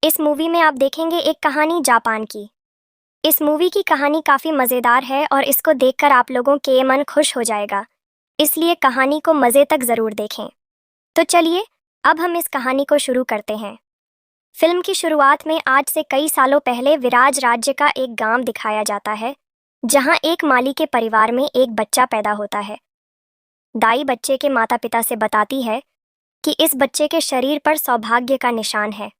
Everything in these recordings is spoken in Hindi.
इस मूवी में आप देखेंगे एक कहानी जापान की। इस मूवी की कहानी काफ़ी मज़ेदार है और इसको देखकर आप लोगों के मन खुश हो जाएगा। इसलिए कहानी को मज़े तक ज़रूर देखें। तो चलिए, अब हम इस कहानी को शुरू करते हैं। फिल्म की शुरुआत में आज से कई सालों पहले विराज राज्य का एक गांव दिखाया जाता है, जहां एक माली के परिवार में एक बच्चा पैदा होता है। दाई बच्चे के माता पिता से बताती है कि इस बच्चे के शरीर पर सौभाग्य का निशान है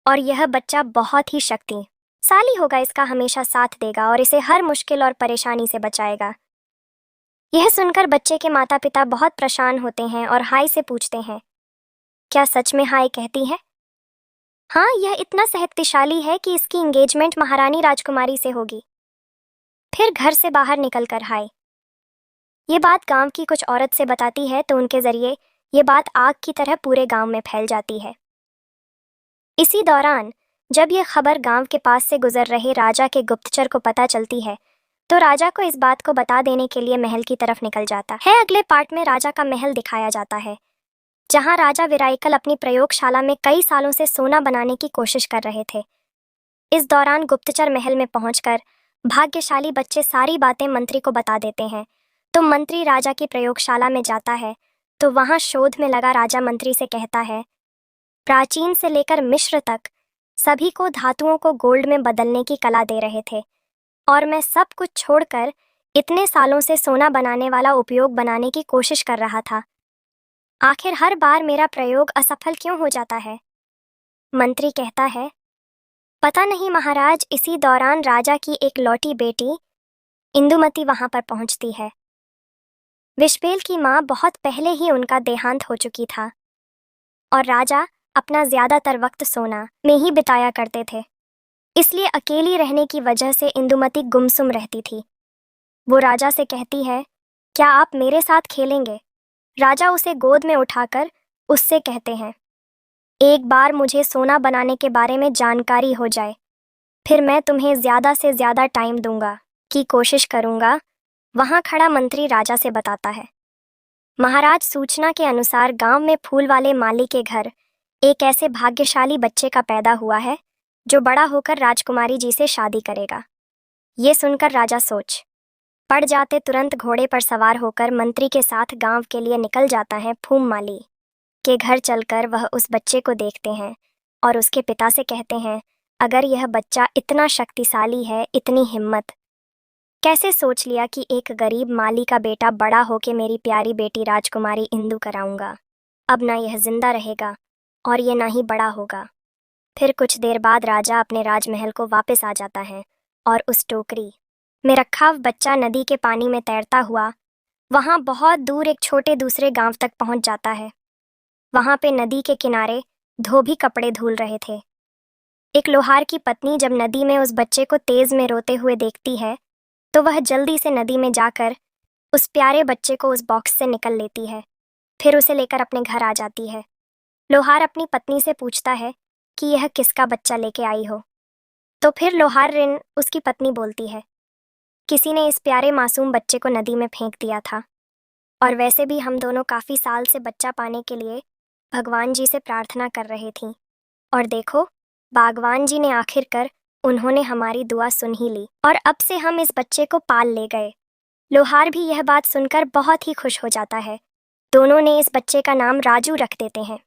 और यह बच्चा बहुत ही शक्तिशाली होगा, इसका हमेशा साथ देगा और इसे हर मुश्किल और परेशानी से बचाएगा। यह सुनकर बच्चे के माता पिता बहुत परेशान होते हैं और हाय से पूछते हैं, क्या सच में हाय कहती है? हाँ, यह इतना शक्तिशाली है कि इसकी एंगेजमेंट महारानी राजकुमारी से होगी। फिर घर से बाहर निकलकर हाय ये बात गांव की कुछ औरत से बताती है, तो उनके जरिए ये बात आग की तरह पूरे गांव में फैल जाती है। इसी दौरान जब यह खबर गांव के पास से गुजर रहे राजा के गुप्तचर को पता चलती है, तो राजा को इस बात को बता देने के लिए महल की तरफ निकल जाता है। अगले पार्ट में राजा का महल दिखाया जाता है, जहां राजा विराइकल अपनी प्रयोगशाला में कई सालों से सोना बनाने की कोशिश कर रहे थे। इस दौरान गुप्तचर महल में पहुंचकर भाग्यशाली बच्चे सारी बातें मंत्री को बता देते हैं। तो मंत्री राजा की प्रयोगशाला में जाता है, तो वहां शोध में लगा राजा मंत्री से कहता है, प्राचीन से लेकर मिस्र तक सभी को धातुओं को गोल्ड में बदलने की कला दे रहे थे और मैं सब कुछ छोड़कर इतने सालों से सोना बनाने वाला उपयोग बनाने की कोशिश कर रहा था। आखिर हर बार मेरा प्रयोग असफल क्यों हो जाता है? मंत्री कहता है, पता नहीं महाराज। इसी दौरान राजा की एक लौटी बेटी इंदुमती वहां पर पहुंचती है। विशपेल की माँ बहुत पहले ही उनका देहांत हो चुकी था और राजा अपना ज्यादातर वक्त सोना में ही बिताया करते थे, इसलिए अकेली रहने की वजह से इंदुमती गुमसुम रहती थी। वो राजा से कहती है, क्या आप मेरे साथ खेलेंगे? राजा उसे गोद में उठाकर उससे कहते हैं, एक बार मुझे सोना बनाने के बारे में जानकारी हो जाए, फिर मैं तुम्हें ज्यादा से ज्यादा टाइम दूंगा की कोशिश करूंगा। वहां खड़ा मंत्री राजा से बताता है, महाराज, सूचना के अनुसार गांव में फूल वाले माली के घर एक ऐसे भाग्यशाली बच्चे का पैदा हुआ है जो बड़ा होकर राजकुमारी जी से शादी करेगा। ये सुनकर राजा सोच पड़ जाते तुरंत घोड़े पर सवार होकर मंत्री के साथ गांव के लिए निकल जाता है। फूम माली के घर चलकर वह उस बच्चे को देखते हैं और उसके पिता से कहते हैं, अगर यह बच्चा इतना शक्तिशाली है, इतनी हिम्मत कैसे सोच लिया कि एक गरीब माली का बेटा बड़ा होके मेरी प्यारी बेटी राजकुमारी इंदु कराऊंगा। अब ना यह जिंदा रहेगा और ये ना ही बड़ा होगा। फिर कुछ देर बाद राजा अपने राजमहल को वापस आ जाता है और उस टोकरी में रखा बच्चा नदी के पानी में तैरता हुआ वहां बहुत दूर एक छोटे दूसरे गांव तक पहुंच जाता है। वहां पे नदी के किनारे धोबी कपड़े धुल रहे थे। एक लोहार की पत्नी जब नदी में उस बच्चे को तेज में रोते हुए देखती है, तो वह जल्दी से नदी में जाकर उस प्यारे बच्चे को उस बॉक्स से निकल लेती है, फिर उसे लेकर अपने घर आ जाती है। लोहार अपनी पत्नी से पूछता है कि यह किसका बच्चा लेके आई हो? तो फिर लोहार रिन उसकी पत्नी बोलती है, किसी ने इस प्यारे मासूम बच्चे को नदी में फेंक दिया था और वैसे भी हम दोनों काफ़ी साल से बच्चा पाने के लिए भगवान जी से प्रार्थना कर रही थीं और देखो, भगवान जी ने आखिरकार उन्होंने हमारी दुआ सुन ही ली और अब से हम इस बच्चे को पाल ले गए। लोहार भी यह बात सुनकर बहुत ही खुश हो जाता है। दोनों ने इस बच्चे का नाम राजू रख देते हैं।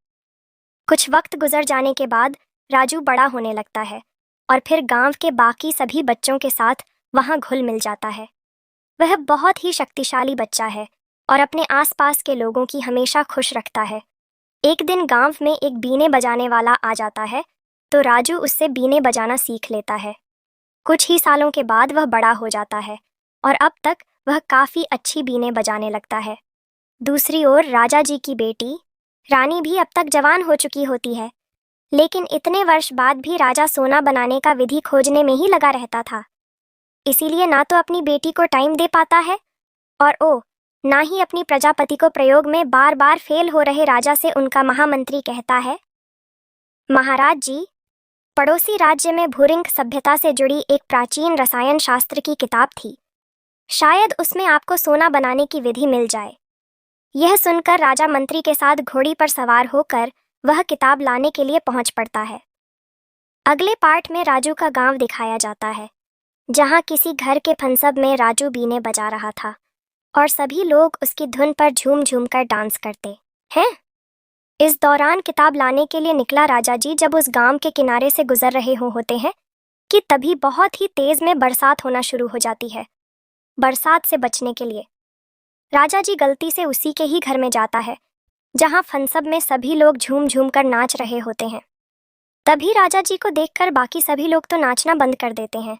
कुछ वक्त गुजर जाने के बाद राजू बड़ा होने लगता है और फिर गांव के बाकी सभी बच्चों के साथ वहां घुल मिल जाता है। वह बहुत ही शक्तिशाली बच्चा है और अपने आसपास के लोगों की हमेशा खुश रखता है। एक दिन गांव में एक बीने बजाने वाला आ जाता है, तो राजू उससे बीने बजाना सीख लेता है। कुछ ही सालों के बाद वह बड़ा हो जाता है और अब तक वह काफ़ी अच्छी बीने बजाने लगता है। दूसरी ओर राजा जी की बेटी रानी भी अब तक जवान हो चुकी होती है, लेकिन इतने वर्ष बाद भी राजा सोना बनाने का विधि खोजने में ही लगा रहता था। इसीलिए ना तो अपनी बेटी को टाइम दे पाता है और ना ही अपनी प्रजापति को प्रयोग में बार बार फेल हो रहे राजा से उनका महामंत्री कहता है, महाराज जी, पड़ोसी राज्य में भूरिंग सभ्यता से जुड़ी एक प्राचीन रसायन शास्त्र की किताब थी। शायद उसमें आपको सोना बनाने की विधि मिल जाए। यह सुनकर राजा मंत्री के साथ घोड़ी पर सवार होकर वह किताब लाने के लिए पहुंच पड़ता है। अगले पार्ट में राजू का गांव दिखाया जाता है, जहां किसी घर के फनसब में राजू बीने बजा रहा था और सभी लोग उसकी धुन पर झूम झूम कर डांस करते हैं। इस दौरान किताब लाने के लिए निकला राजा जी जब उस गांव के किनारे से गुजर रहे होते हैं कि तभी बहुत ही तेज में बरसात होना शुरू हो जाती है। बरसात से बचने के लिए राजा जी गलती से उसी के ही घर में जाता है जहां फनसब में सभी लोग झूम झूम कर नाच रहे होते हैं। तभी राजा जी को देखकर बाकी सभी लोग तो नाचना बंद कर देते हैं,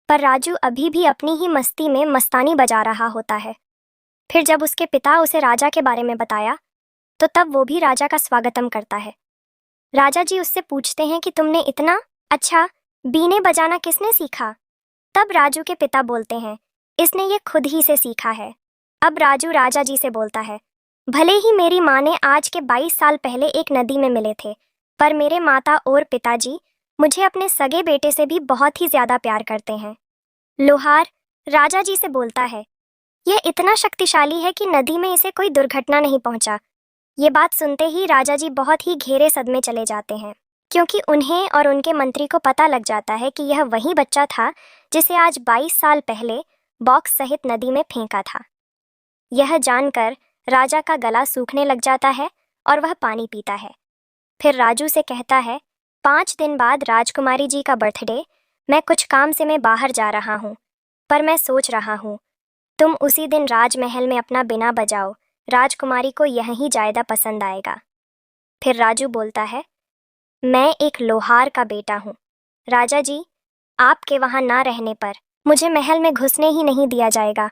पर राजू अभी भी अपनी ही मस्ती में मस्तानी बजा रहा होता है। फिर जब उसके पिता उसे राजा के बारे में बताया तो तब वो भी राजा का स्वागतम करता है। राजा जी उससे पूछते हैं कि तुमने इतना अच्छा बीने बजाना किसने सीखा? तब राजू के पिता बोलते हैं, इसने ये खुद ही से सीखा है। अब राजू राजा जी से बोलता है, भले ही मेरी माँ ने आज के 22 साल पहले एक नदी में मिले थे, पर मेरे माता और पिताजी मुझे अपने सगे बेटे से भी बहुत ही ज्यादा प्यार करते हैं। लोहार राजा जी से बोलता है, यह इतना शक्तिशाली है कि नदी में इसे कोई दुर्घटना नहीं पहुंचा। ये बात सुनते ही राजा जी बहुत ही गहरे सदमे चले जाते हैं, क्योंकि उन्हें और उनके मंत्री को पता लग जाता है कि यह वही बच्चा था जिसे आज 22 साल पहले बॉक्स सहित नदी में फेंका था। यह जानकर राजा का गला सूखने लग जाता है और वह पानी पीता है। फिर राजू से कहता है, 5 दिन बाद राजकुमारी जी का बर्थडे, मैं कुछ काम से मैं बाहर जा रहा हूँ, पर मैं सोच रहा हूँ तुम उसी दिन राजमहल में अपना बिना बजाओ, राजकुमारी को यही ज्यादा पसंद आएगा। फिर राजू बोलता है, मैं एक लोहार का बेटा हूँ राजा जी, आपके वहाँ ना रहने पर मुझे महल में घुसने ही नहीं दिया जाएगा।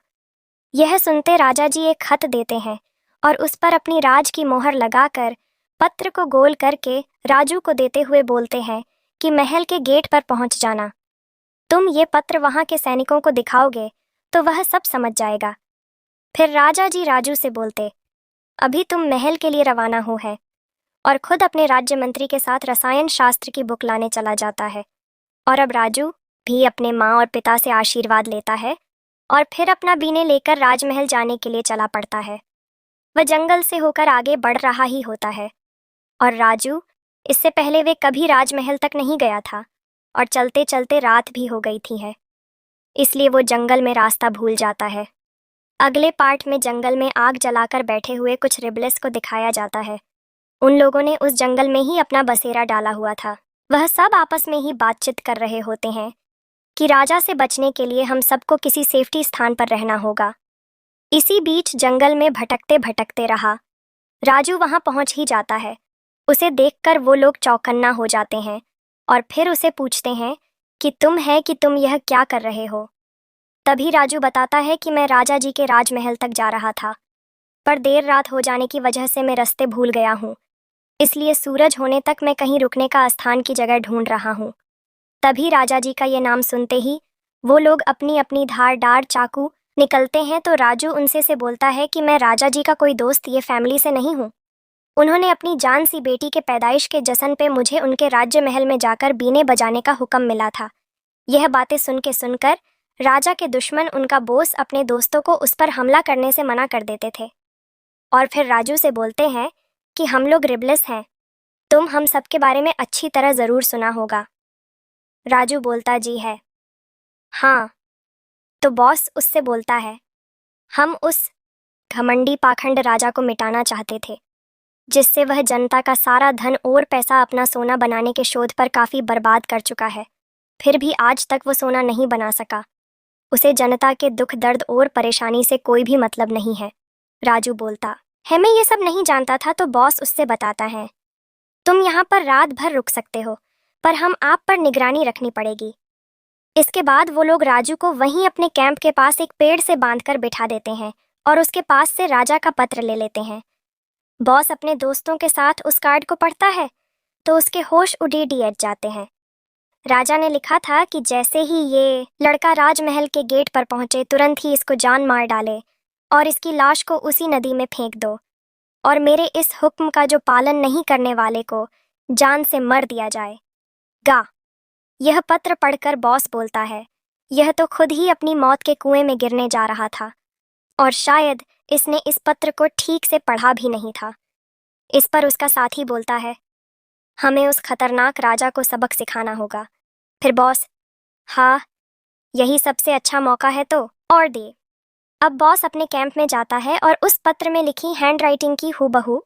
यह सुनते राजा जी एक खत देते हैं और उस पर अपनी राज की मोहर लगाकर पत्र को गोल करके राजू को देते हुए बोलते हैं कि महल के गेट पर पहुंच जाना। तुम ये पत्र वहां के सैनिकों को दिखाओगे तो वह सब समझ जाएगा। फिर राजा जी राजू से बोलते, अभी तुम महल के लिए रवाना हो है, और खुद अपने राज्य मंत्री के साथ रसायन शास्त्र की बुक लाने चला जाता है। और अब राजू भी अपने माँ और पिता से आशीर्वाद लेता है और फिर अपना बीने लेकर राजमहल जाने के लिए चला पड़ता है। वह जंगल से होकर आगे बढ़ रहा ही होता है और राजू इससे पहले वे कभी राजमहल तक नहीं गया था और चलते चलते रात भी हो गई थी है, इसलिए वो जंगल में रास्ता भूल जाता है। अगले पार्ट में जंगल में आग जलाकर बैठे हुए कुछ रिबल्स को दिखाया जाता है। उन लोगों ने उस जंगल में ही अपना बसेरा डाला हुआ था। वह सब आपस में ही बातचीत कर रहे होते हैं कि राजा से बचने के लिए हम सबको किसी सेफ्टी स्थान पर रहना होगा। इसी बीच जंगल में भटकते भटकते रहा राजू वहां पहुंच ही जाता है। उसे देखकर वो लोग चौकन्ना हो जाते हैं और फिर उसे पूछते हैं कि तुम यह क्या कर रहे हो? तभी राजू बताता है कि मैं राजा जी के राजमहल तक जा रहा था, पर देर रात हो जाने की वजह से मैं रास्ते भूल गया हूँ, इसलिए सूरज होने तक मैं कहीं रुकने का स्थान की जगह ढूंढ रहा हूँ। तभी राजा जी का ये नाम सुनते ही वो लोग अपनी अपनी धारदार चाकू निकलते हैं, तो राजू उनसे से बोलता है कि मैं राजा जी का कोई दोस्त ये फैमिली से नहीं हूँ। उन्होंने अपनी जान सी बेटी के पैदाइश के जश्न पे मुझे उनके राज्य महल में जाकर बीने बजाने का हुक्म मिला था। यह बातें सुनकर राजा के दुश्मन उनका बोस अपने दोस्तों को उस पर हमला करने से मना कर देते थे और फिर राजू से बोलते हैं कि हम लोग रिबल्स हैं, तुम हम सबके बारे में अच्छी तरह ज़रूर सुना होगा। राजू बोलता, जी है। हाँ। तो बॉस उससे बोलता है, हम उस घमंडी पाखंड राजा को मिटाना चाहते थे, जिससे वह जनता का सारा धन और पैसा अपना सोना बनाने के शोध पर काफ़ी बर्बाद कर चुका है, फिर भी आज तक वो सोना नहीं बना सका। उसे जनता के दुख दर्द और परेशानी से कोई भी मतलब नहीं है। राजू बोलता है, मैं ये सब नहीं जानता था। तो बॉस उससे बताता है, तुम यहाँ पर रात भर रुक सकते हो, पर हम आप पर निगरानी रखनी पड़ेगी। इसके बाद वो लोग राजू को वहीं अपने कैंप के पास एक पेड़ से बांधकर बिठा देते हैं और उसके पास से राजा का पत्र ले लेते हैं। बॉस अपने दोस्तों के साथ उस कार्ड को पढ़ता है तो उसके होश उड़ जाते हैं। राजा ने लिखा था कि जैसे ही ये लड़का राजमहल के गेट पर पहुंचे, तुरंत ही इसको जान मार डाले और इसकी लाश को उसी नदी में फेंक दो, और मेरे इस हुक्म का जो पालन नहीं करने वाले को जान से मर दिया जाएगा। यह पत्र पढ़कर बॉस बोलता है, यह तो खुद ही अपनी मौत के कुएं में गिरने जा रहा था और शायद इसने इस पत्र को ठीक से पढ़ा भी नहीं था। इस पर उसका साथी बोलता है, हमें उस खतरनाक राजा को सबक सिखाना होगा। फिर बॉस, हाँ, यही सबसे अच्छा मौका है तो और दे। अब बॉस अपने कैंप में जाता है और उस पत्र में लिखी हैंडराइटिंग की हूबहू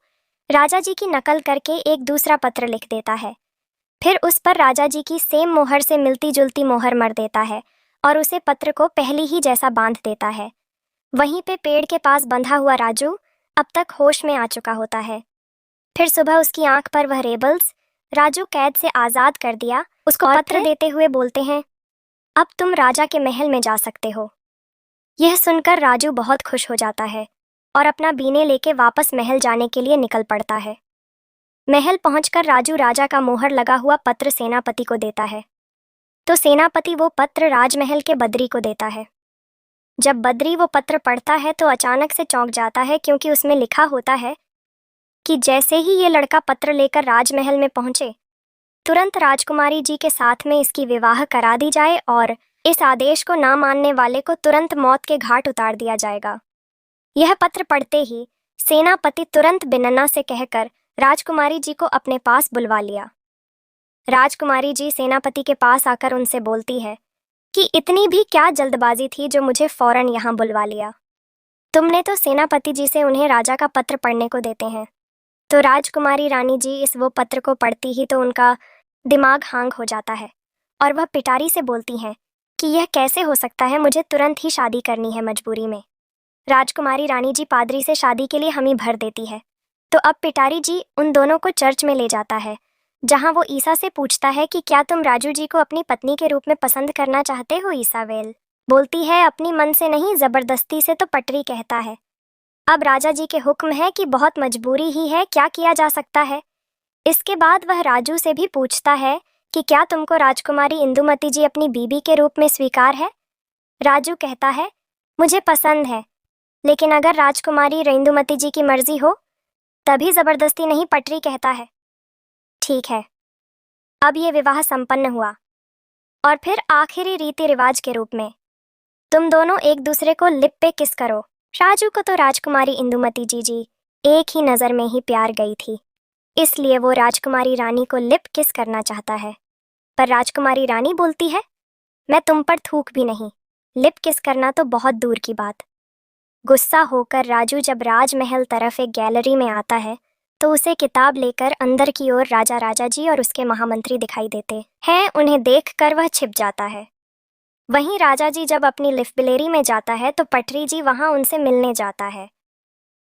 राजा जी की नकल करके एक दूसरा पत्र लिख देता है। फिर उस पर राजा जी की सेम मोहर से मिलती जुलती मोहर मर देता है और उसे पत्र को पहली ही जैसा बांध देता है। वहीं पे पेड़ के पास बंधा हुआ राजू अब तक होश में आ चुका होता है। फिर सुबह उसकी आंख पर वह रेबल्स राजू कैद से आजाद कर दिया उसको पत्र देते हुए बोलते हैं, अब तुम राजा के महल में जा सकते हो। यह सुनकर राजू बहुत खुश हो जाता है और अपना बीने लेके वापस महल जाने के लिए निकल पड़ता है। महल पहुंचकर राजू राजा का मोहर लगा हुआ पत्र सेनापति को देता है, तो सेनापति वो पत्र राजमहल के बद्री को देता है। जब बद्री वो पत्र पढ़ता है तो अचानक से चौंक जाता है, क्योंकि उसमें लिखा होता है कि जैसे ही ये लड़का पत्र लेकर राजमहल में पहुंचे, तुरंत राजकुमारी जी के साथ में इसकी विवाह करा दी जाए और इस आदेश को ना मानने वाले को तुरंत मौत के घाट उतार दिया जाएगा। यह पत्र पढ़ते ही सेनापति तुरंत बिनना से कहकर राजकुमारी जी को अपने पास बुलवा लिया। राजकुमारी जी सेनापति के पास आकर उनसे बोलती है कि इतनी भी क्या जल्दबाजी थी जो मुझे फौरन यहाँ बुलवा लिया। तुमने तो सेनापति जी से उन्हें राजा का पत्र पढ़ने को देते हैं। तो राजकुमारी रानी जी इस वो पत्र को पढ़ती ही तो उनका दिमाग हैंग हो जाता है और वह पिटारी से बोलती हैं कि यह कैसे हो सकता है, मुझे तुरंत ही शादी करनी है मजबूरी में। राजकुमारी रानी जी पादरी से शादी के लिए हमी भर देती है। तो अब पिटारी जी उन दोनों को चर्च में ले जाता है, जहां वो ईसा से पूछता है कि क्या तुम राजू जी को अपनी पत्नी के रूप में पसंद करना चाहते हो। ईसावेल बोलती है अपनी मन से नहीं, जबरदस्ती से। तो पटरी कहता है अब राजा जी के हुक्म है कि बहुत मजबूरी ही है, क्या किया जा सकता है। इसके बाद वह राजू से भी पूछता है कि क्या तुमको राजकुमारी इंदुमती जी अपनी बीबी के रूप में स्वीकार है। राजू कहता है मुझे पसंद है, लेकिन अगर राजकुमारी इंदुमती जी की मर्जी हो तभी, जबरदस्ती नहीं। पटरी कहता है ठीक है। अब ये विवाह संपन्न हुआ और फिर आखिरी रीति रिवाज के रूप में तुम दोनों एक दूसरे को लिप पे किस करो। राजू को तो राजकुमारी इंदुमती जी एक ही नजर में ही प्यार गई थी, इसलिए वो राजकुमारी रानी को लिप किस करना चाहता है। पर राजकुमारी रानी बोलती है मैं तुम पर थूक भी नहीं, लिप किस करना तो बहुत दूर की बात। गुस्सा होकर राजू जब राजमहल तरफ एक गैलरी में आता है तो उसे किताब लेकर अंदर की ओर राजा जी और उसके महामंत्री दिखाई देते हैं। उन्हें देखकर वह छिप जाता है। वहीं राजा जी जब अपनी लिफबिलेरी में जाता है तो पटरी जी वहां उनसे मिलने जाता है।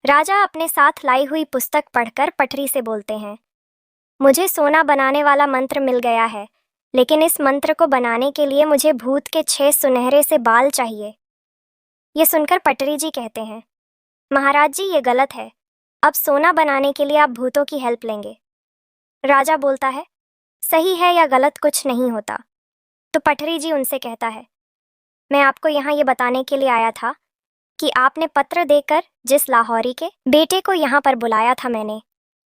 राजा अपने साथ लाई हुई पुस्तक पढ़कर पटरी से बोलते हैं मुझे सोना बनाने वाला मंत्र मिल गया है, लेकिन इस मंत्र को बनाने के लिए मुझे भूत के 6 सुनहरे से बाल चाहिए। ये सुनकर पटरी जी कहते हैं महाराज जी ये गलत है, अब सोना बनाने के लिए आप भूतों की हेल्प लेंगे। राजा बोलता है सही है या गलत कुछ नहीं होता। तो पटरी जी उनसे कहता है मैं आपको यहाँ ये बताने के लिए आया था कि आपने पत्र देकर जिस लाहौरी के बेटे को यहाँ पर बुलाया था, मैंने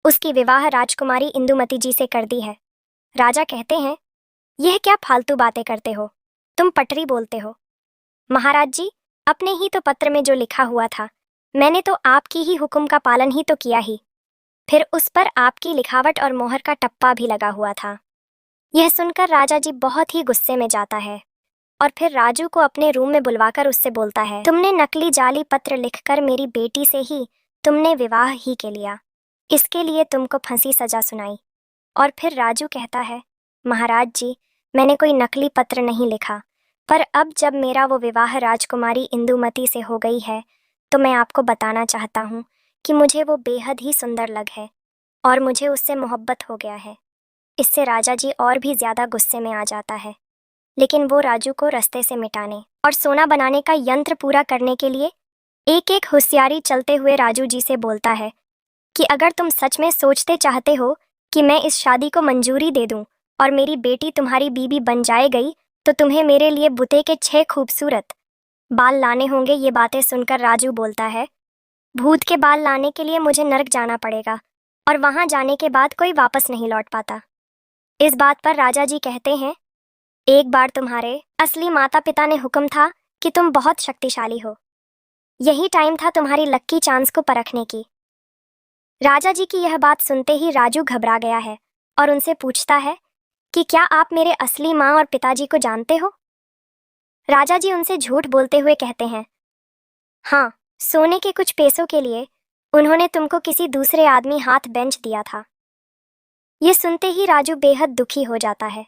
उसकी विवाह राजकुमारी इंदुमती जी से कर दी है। राजा कहते हैं यह क्या फालतू बातें करते हो, तुम पटरी बोलते हो। महाराज जी अपने ही तो पत्र में जो लिखा हुआ था, मैंने तो आपकी ही हुक्म का पालन ही तो किया ही, फिर उस पर आपकी लिखावट और मोहर का टप्पा भी लगा हुआ था। यह सुनकर राजा जी बहुत ही गुस्से में जाता है और फिर राजू को अपने रूम में बुलवाकर उससे बोलता है तुमने नकली जाली पत्र लिखकर मेरी बेटी से ही तुमने विवाह ही के लिया, इसके लिए तुमको फांसी सजा सुनाई। और फिर राजू कहता है महाराज जी मैंने कोई नकली पत्र नहीं लिखा, पर अब जब मेरा वो विवाह राजकुमारी इंदुमती से हो गई है तो मैं आपको बताना चाहता हूँ कि मुझे वो बेहद ही सुंदर लग है और मुझे उससे मोहब्बत हो गया है। इससे राजा जी और भी ज़्यादा गुस्से में आ जाता है, लेकिन वो राजू को रास्ते से मिटाने और सोना बनाने का यंत्र पूरा करने के लिए एक एक होशियारी चलते हुए राजू जी से बोलता है कि अगर तुम सच में सोचते चाहते हो कि मैं इस शादी को मंजूरी दे दूं और मेरी बेटी तुम्हारी बीबी बन जाए गई, तो तुम्हें मेरे लिए बुते के 6 खूबसूरत बाल लाने होंगे। ये बातें सुनकर राजू बोलता है भूत के बाल लाने के लिए मुझे नरक जाना पड़ेगा और वहां जाने के बाद कोई वापस नहीं लौट पाता। इस बात पर राजा जी कहते हैं एक बार तुम्हारे असली माता पिता ने हुक्म था कि तुम बहुत शक्तिशाली हो, यही टाइम था तुम्हारी लक्की चांस को परखने की। राजा जी की यह बात सुनते ही राजू घबरा गया है और उनसे पूछता है कि क्या आप मेरे असली माँ और पिताजी को जानते हो। राजा जी उनसे झूठ बोलते हुए कहते हैं, हाँ, सोने के कुछ पैसों के लिए उन्होंने तुमको किसी दूसरे आदमी हाथ बेंच दिया था। ये सुनते ही राजू बेहद दुखी हो जाता है।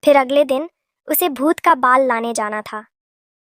फिर अगले दिन उसे भूत का बाल लाने जाना था।